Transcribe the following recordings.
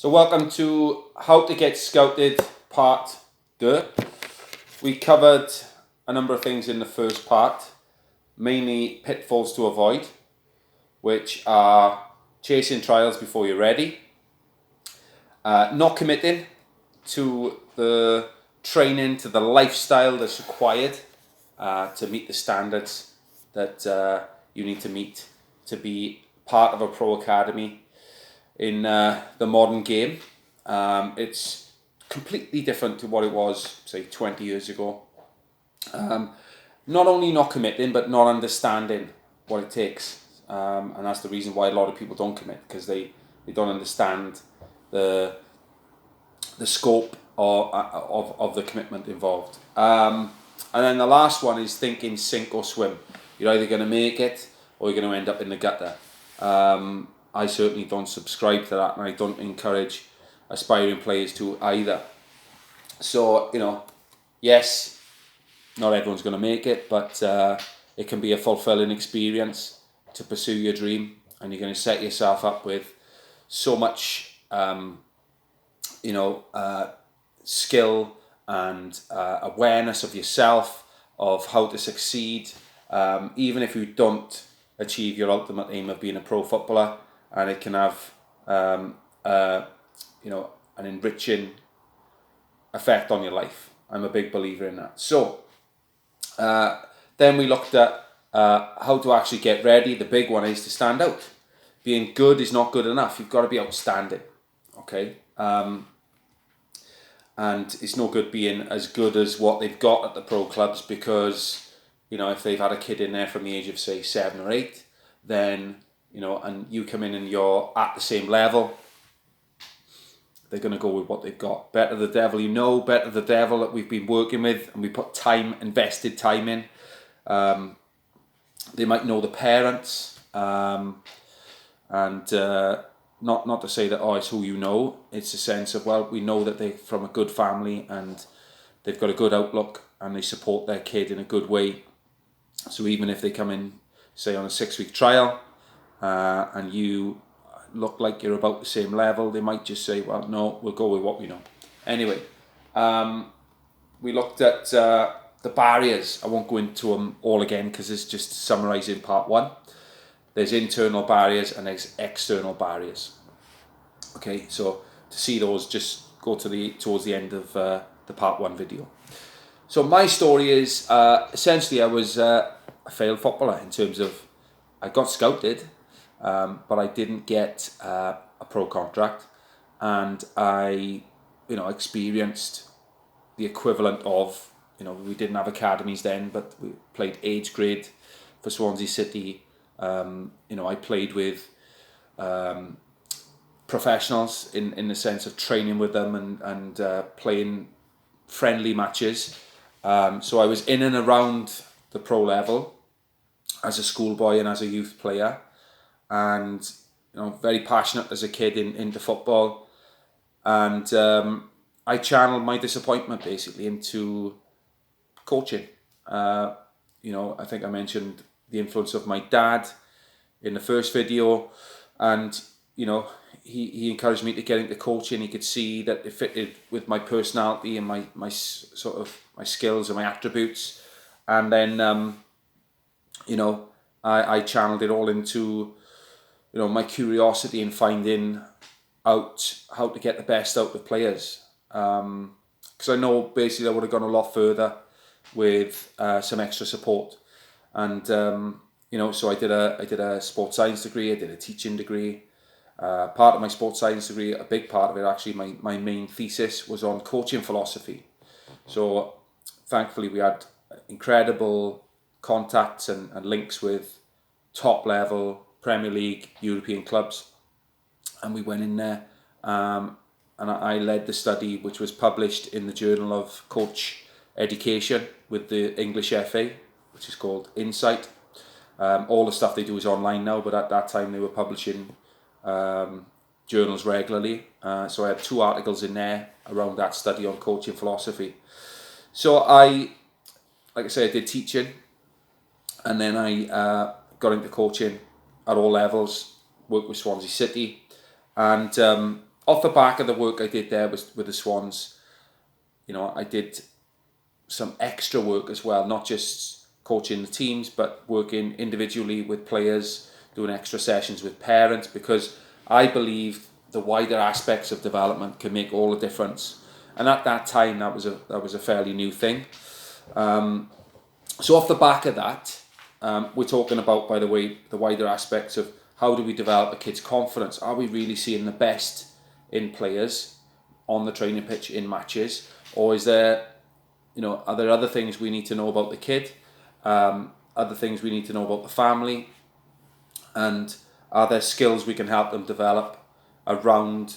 So welcome to How to Get Scouted Part 2. We covered a number of things in the first part, mainly pitfalls to avoid, which are chasing trials before you're ready, not committing to the training, to the lifestyle that's required to meet the standards that you need to meet to be part of a pro academy in the modern game. It's completely different to what it was, say, 20 years ago. Not only not committing, but not understanding what it takes. And that's the reason why a lot of people don't commit, because they don't understand the scope of the commitment involved. And then the last one is thinking sink or swim. You're either going to make it or you're going to end up in the gutter. I certainly don't subscribe to that, and I don't encourage aspiring players to either. So, yes, not everyone's going to make it, but it can be a fulfilling experience to pursue your dream, and you're going to set yourself up with so much, skill and awareness of yourself, of how to succeed, even if you don't achieve your ultimate aim of being a pro footballer. And it can have, an enriching effect on your life. I'm a big believer in that. So, then we looked at how to actually get ready. The big one is to stand out. Being good is not good enough. You've got to be outstanding. Okay? And it's no good being as good as what they've got at the pro clubs, because, if they've had a kid in there from the age of, say, 7 or 8, then, and you come in and you're at the same level, they're going to go with what they've got. Better the devil better the devil that we've been working with and we put invested time in. They might know the parents, and not to say that, it's who you know. It's a sense of, we know that they're from a good family and they've got a good outlook and they support their kid in a good way. So even if they come in, say, on a 6-week trial, and you look like you're about the same level, they might just say, no, we'll go with what we know. Anyway, we looked at the barriers. I won't go into them all again because it's just summarising part 1. There's internal barriers and there's external barriers. Okay, so to see those, just go towards the end of the part 1 video. So my story is, essentially I was a failed footballer in terms of I got scouted, but I didn't get a pro contract, and I, experienced the equivalent of, we didn't have academies then, but we played age grade for Swansea City. I played with professionals in the sense of training with them and playing friendly matches. So I was in and around the pro level as a schoolboy and as a youth player, and very passionate as a kid into football, and I channeled my disappointment basically into coaching. I think I mentioned the influence of my dad in the first video, and he encouraged me to get into coaching. He could see that it fitted with my personality and my sort of my skills and my attributes, and then I channeled it all into my curiosity in finding out how to get the best out of players, because I know basically I would have gone a lot further with some extra support. And so I did a sports science degree, I did a teaching degree. Part of my sports science degree, a big part of it actually, my main thesis was on coaching philosophy. So thankfully we had incredible contacts and links with top level Premier League, European clubs, and we went in there, and I led the study, which was published in the Journal of Coach Education with the English FA, which is called Insight. All the stuff they do is online now, but at that time they were publishing journals regularly. So I had 2 articles in there around that study on coaching philosophy. So like I say, I did teaching, and then I got into coaching at all levels, worked with Swansea City, and off the back of the work I did there with the Swans, I did some extra work as well, not just coaching the teams, but working individually with players, doing extra sessions with parents, because I believe the wider aspects of development can make all the difference. And at that time, that was a fairly new thing. So off the back of that, we're talking about, by the way, the wider aspects of how do we develop a kid's confidence? Are we really seeing the best in players on the training pitch in matches, or is there, are there other things we need to know about the kid, other things we need to know about the family, and are there skills we can help them develop around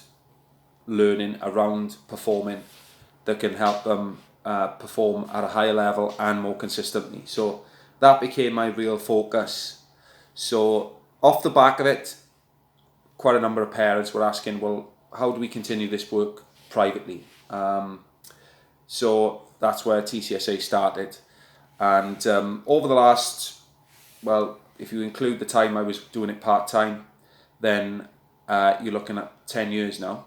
learning, around performing, that can help them perform at a higher level and more consistently? So that became my real focus. So off the back of it, quite a number of parents were asking, well, how do we continue this work privately? So that's where TCSA started. And over the last, well, if you include the time I was doing it part-time, then you're looking at 10 years now.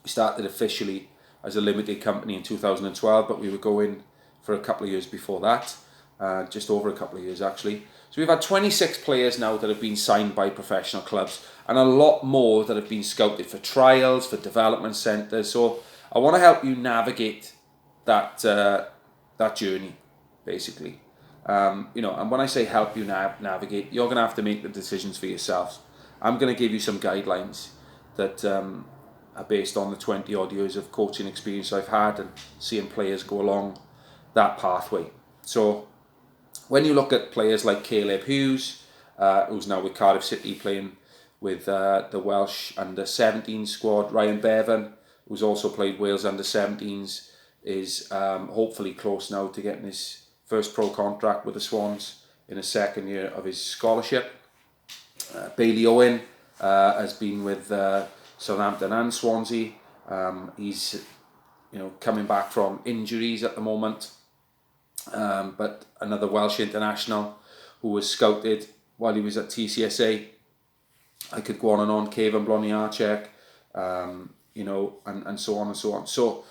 We started officially as a limited company in 2012, but we were going for a couple of years before that, just over a couple of years actually. So we've had 26 players now that have been signed by professional clubs, and a lot more that have been scouted for trials, for development centres. So I want to help you navigate that that journey, basically. And when I say help you navigate, you're going to have to make the decisions for yourselves. I'm going to give you some guidelines that are based on the 20 odd years of coaching experience I've had and seeing players go along that pathway. So when you look at players like Caleb Hughes, who's now with Cardiff City playing with the Welsh under-17 squad, Ryan Bevan, who's also played Wales under-17s, is hopefully close now to getting his first pro contract with the Swans in the second year of his scholarship. Bailey Owen has been with Southampton and Swansea. He's coming back from injuries at the moment, but another Welsh international who was scouted while he was at TCSA. I could go on and on. Kevin Bloniarczyk, and so on and so on. So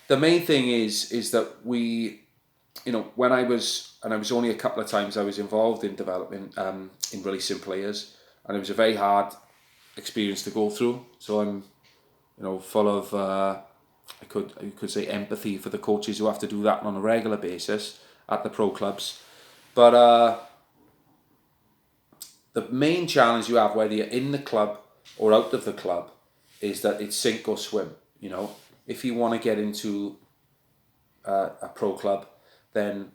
the main thing is that we, when I was only a couple of times I was involved in developing, in releasing players, and it was a very hard experience to go through. So I'm, full of, you could say, empathy for the coaches who have to do that on a regular basis at the pro clubs. But the main challenge you have, whether you're in the club or out of the club, is that it's sink or swim. If you want to get into a pro club, then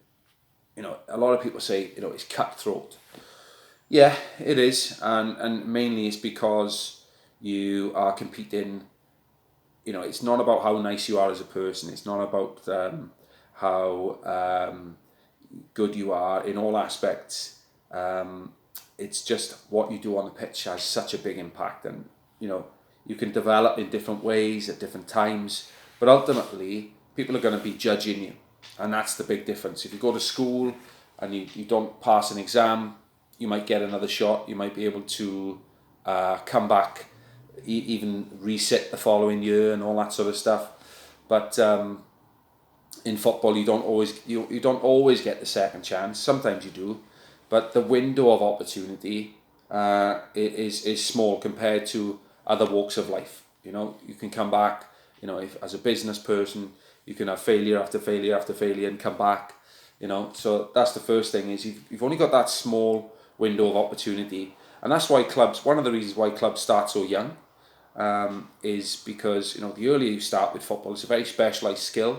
a lot of people say it's cutthroat. Yeah, it is, and mainly it's because you are competing. It's not about how nice you are as a person. It's not about how good you are in all aspects. It's just what you do on the pitch has such a big impact, and you can develop in different ways at different times, but ultimately people are going to be judging you, and that's the big difference. If you go to school and you don't pass an exam, you might get another shot. You might be able to come back, even resit the following year and all that sort of stuff. But in football, you don't always get the second chance. Sometimes you do, but the window of opportunity is small compared to other walks of life. You can come back. If as a business person, you can have failure after failure after failure and come back. So that's the first thing, is you've only got that small window of opportunity, and that's why one of the reasons why clubs start so young, is because the earlier you start with football, it's a very specialised skill.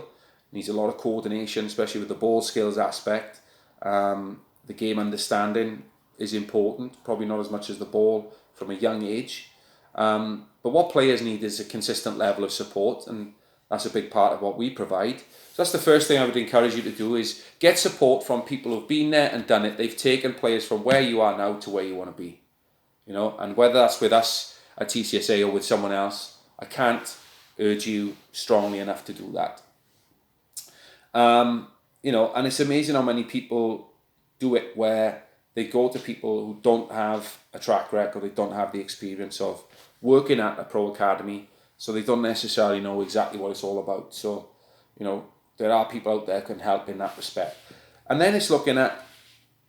It needs a lot of coordination, especially with the ball skills aspect. The game understanding is important, probably not as much as the ball from a young age. But what players need is a consistent level of support, and that's a big part of what we provide. So that's the first thing I would encourage you to do, is get support from people who've been there and done it. They've taken players from where you are now to where you want to be. And whether that's with us at TCSA or with someone else, I can't urge you strongly enough to do that. And it's amazing how many people do it where they go to people who don't have a track record, they don't have the experience of working at a pro academy, so they don't necessarily know exactly what it's all about. So, there are people out there who can help in that respect. And then it's looking at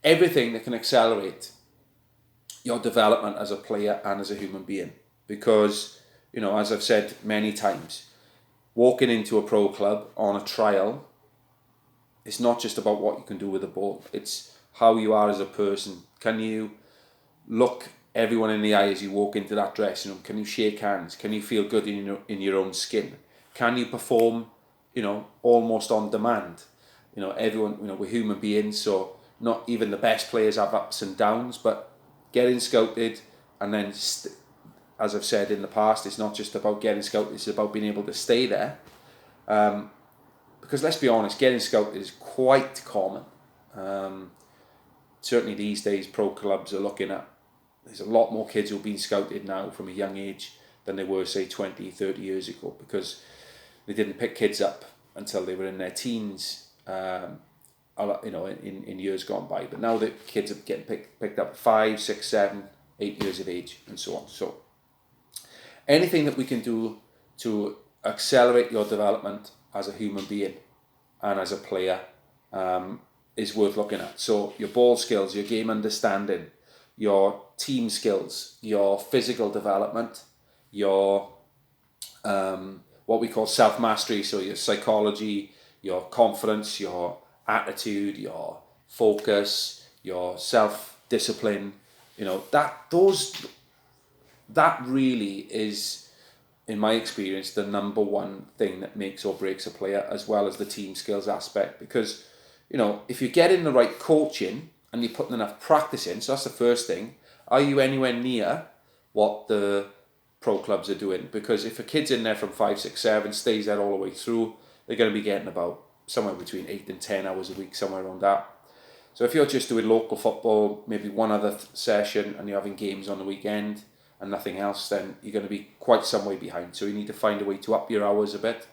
everything that can accelerate your development as a player and as a human being. Because, as I've said many times, walking into a pro club on a trial, it's not just about what you can do with the ball. It's how you are as a person. Can you look everyone in the eye as you walk into that dressing room? Can you shake hands? Can you feel good in your own skin? Can you perform, almost on demand? Everyone, we're human beings, so not even the best players have ups and downs, but getting scouted and then, as I've said in the past, it's not just about getting scouted, it's about being able to stay there. Because let's be honest, getting scouted is quite common. Certainly these days, pro clubs are looking at, there's a lot more kids who've been scouted now from a young age than they were, say, 20, 30 years ago, because they didn't pick kids up until they were in their teens, in years gone by. But now the kids are getting picked up 5, 6, 7, 8 years of age and so on. So anything that we can do to accelerate your development as a human being and as a player is worth looking at. So your ball skills, your game understanding, your team skills, your physical development, your what we call self-mastery, so your psychology, your confidence, your attitude, your focus, your self-discipline, that really is, in my experience, the number one thing that makes or breaks a player, as well as the team skills aspect. Because, if you're getting the right coaching and you're putting enough practice in, so that's the first thing, are you anywhere near what the pro clubs are doing? Because if a kid's in there from 5, 6, 7, stays there all the way through, they're going to be getting about somewhere between 8 and 10 hours a week, somewhere around that. So if you're just doing local football, maybe one other session, and you're having games on the weekend and nothing else, then you're going to be quite some way behind. So you need to find a way to up your hours a bit.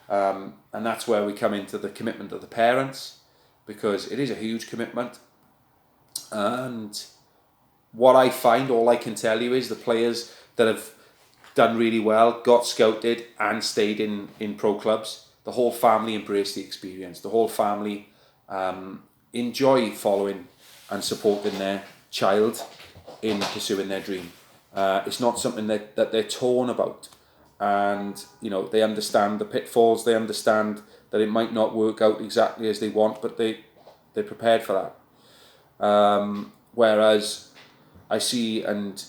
And that's where we come into the commitment of the parents, because it is a huge commitment. And what I find, all I can tell you, is the players that have done really well, got scouted and stayed in pro clubs, the whole family embraced the experience. The whole family enjoy following and supporting their child in pursuing their dream. It's not something that they're torn about, and they understand the pitfalls. They understand that it might not work out exactly as they want, but they're prepared for that. Whereas I see and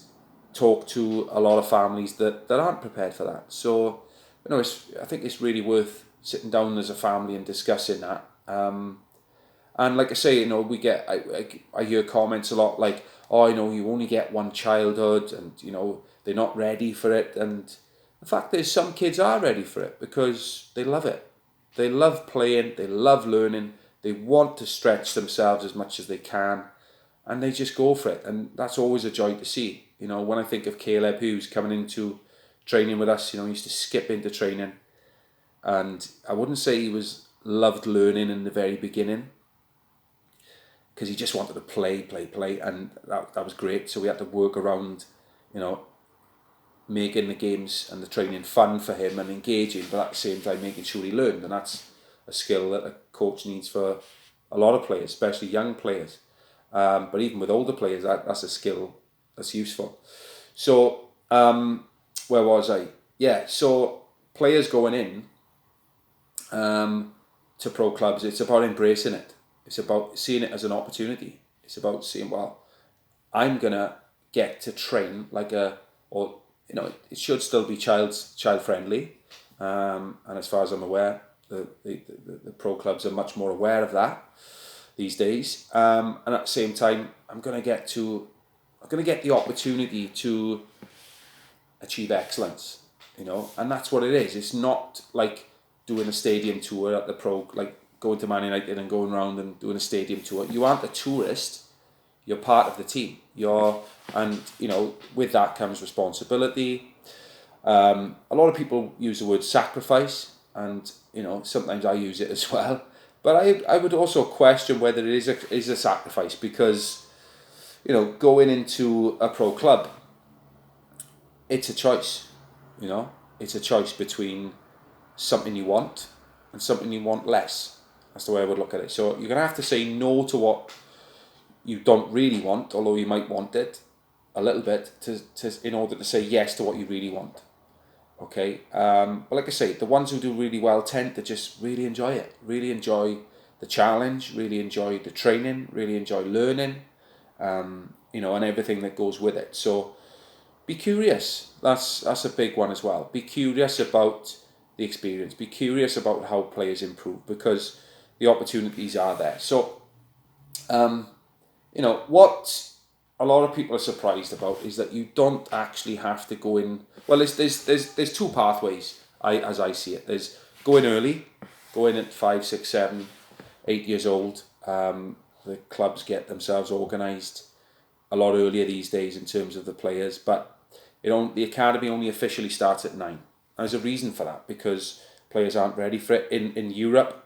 talk to a lot of families that aren't prepared for that. So I think it's really worth sitting down as a family and discussing that. And like I say, we get I hear comments a lot like, oh, you only get one childhood, and they're not ready for it. And the fact is, some kids are ready for it because they love it. They love playing, they love learning, they want to stretch themselves as much as they can, and they just go for it. And that's always a joy to see. When I think of Caleb, who's coming into training with us, he used to skip into training, and I wouldn't say he loved learning in the very beginning, because he just wanted to play, and that was great. So we had to work around, making the games and the training fun for him and engaging, but at the same time making sure he learned. And that's a skill that a coach needs for a lot of players, especially young players. But even with older players, that's a skill that's useful. So where was I? Yeah, so players going in to pro clubs, it's about embracing it. It's about seeing it as an opportunity. It's about seeing, well, I'm gonna get to train it should still be child friendly, and as far as I'm aware, the pro clubs are much more aware of that these days. And at the same time, I'm gonna get the opportunity to achieve excellence, and that's what it is. It's not like doing a stadium tour at the pro, like going to Man United and going around and doing a stadium tour. You aren't a tourist. You're part of the team. With that comes responsibility. A lot of people use the word sacrifice, and sometimes I use it as well. But I would also question whether it is a sacrifice, because going into a pro club, it's a choice. It's a choice between something you want and something you want less. That's the way I would look at it. So you're gonna have to say no to what you don't really want, although you might want it a little bit, to in order to say yes to what you really want. Okay, but like I say, the ones who do really well tend to just really enjoy it, really enjoy the challenge, really enjoy the training, really enjoy learning, and everything that goes with it. So be curious. That's a big one as well. Be curious about the experience. Be curious about how players improve, because the opportunities are there. So, what a lot of people are surprised about is that you don't actually have to go in. Well, there's two pathways. As I see it, there's go in early, go in at 5, 6, 7, 8 years old. The clubs get themselves organised a lot earlier these days in terms of the players, but the academy only officially starts at 9. There's a reason for that, because players aren't ready for it. In Europe,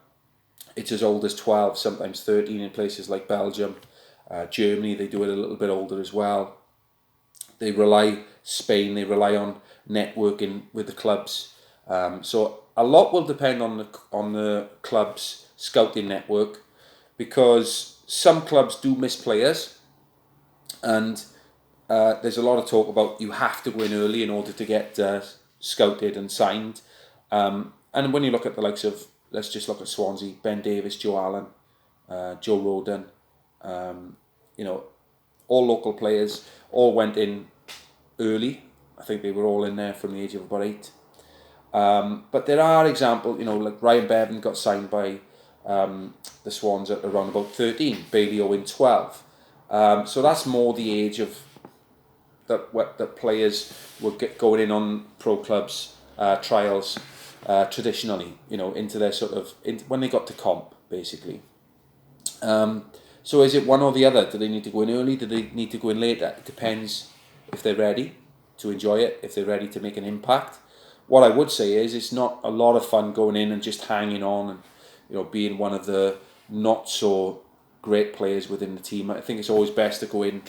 it's as old as 12, sometimes 13 in places like Belgium. Germany, they do it a little bit older as well. Spain, they rely on networking with the clubs. So a lot will depend on the club's scouting network, because some clubs do miss players, and there's a lot of talk about you have to go in early in order to get scouted and signed. And when you look at the likes of, let's just look at Swansea, Ben Davis, Joe Allen, Joe Rodon, all local players, all went in early. I think they were all in there from the age of about 8. But there are examples, like Ryan Bevan got signed by the Swans at around about 13, Bailey Owen 12. So that's more the age of that players were going in on pro clubs trials traditionally, into their when they got to comp, basically. So is it one or the other? Do they need to go in early? Do they need to go in later? It depends if they're ready to enjoy it, if they're ready to make an impact. What I would say is it's not a lot of fun going in and just hanging on and being one of the not so great players within the team. I think it's always best to go in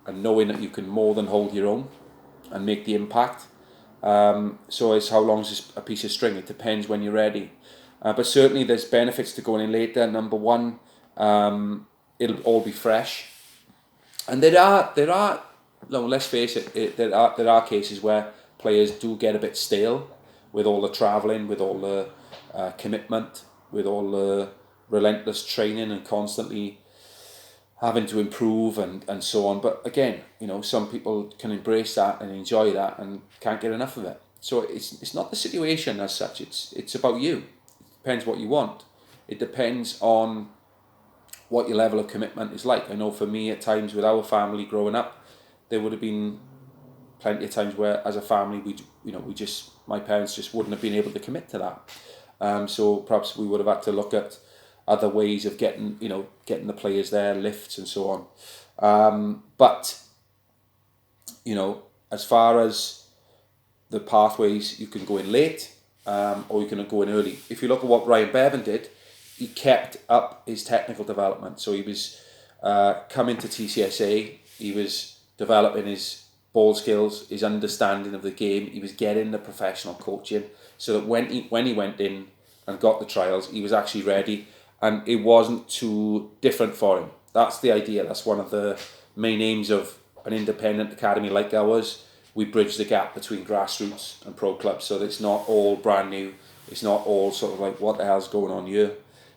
and knowing that you can more than hold your own and make the impact. So it's how long is a piece of string? It depends when you're ready. But certainly there's benefits to going in later. Number one, it'll all be fresh. And there are let's face it, there are cases where players do get a bit stale with all the travelling, with all the commitment, with all the relentless training and constantly having to improve and so on. But again, some people can embrace that and enjoy that and can't get enough of it. So it's not the situation as such. It's about you. It depends what you want. It depends on what your level of commitment is like. I know for me, at times with our family growing up, there would have been plenty of times where, as a family, my parents just wouldn't have been able to commit to that. So perhaps we would have had to look at other ways of getting the players there, lifts and so on. But as far as the pathways, you can go in late, or you can go in early. If you look at what Ryan Bevan did, he kept up his technical development. So he was coming to TCSA, he was developing his ball skills, his understanding of the game. He was getting the professional coaching, so that when he went in and got the trials, he was actually ready, and it wasn't too different for him. That's the idea. That's one of the main aims of an independent academy like ours. We bridge the gap between grassroots and pro clubs, so that it's not all brand new. It's not all sort of like, what the hell's going on here?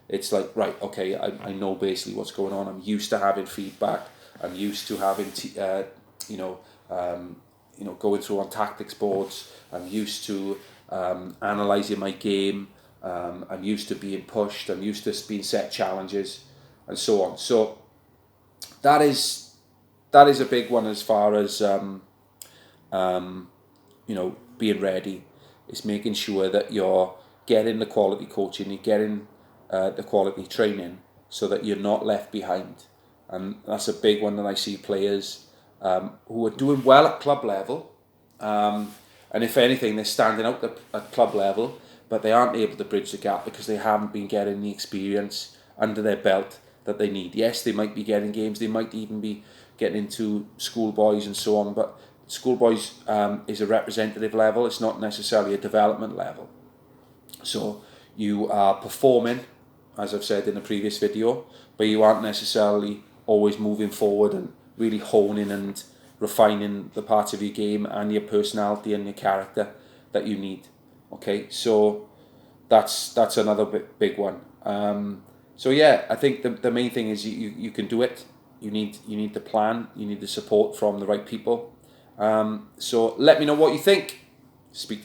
It's like, right, okay, I know basically what's going on. I'm used to having feedback. I'm used to having going through on tactics boards. I'm used to analysing my game. I'm used to being pushed. I'm used to being set challenges, and so on. So that is a big one as far as being ready. It's making sure that you're getting the quality coaching, you're getting the quality training, so that you're not left behind. And that's a big one that I see players who are doing well at club level, and if anything, they're standing out at club level, but they aren't able to bridge the gap because they haven't been getting the experience under their belt that they need. Yes, they might be getting games, they might even be getting into schoolboys and so on. But schoolboys is a representative level. It's not necessarily a development level. So you are performing, as I've said in the previous video, but you aren't necessarily always moving forward and really honing and refining the parts of your game and your personality and your character that you need. Okay, so that's another big one. So yeah, I think the main thing is you can do it. You need the plan. You need the support from the right people. So let me know what you think. Speak to you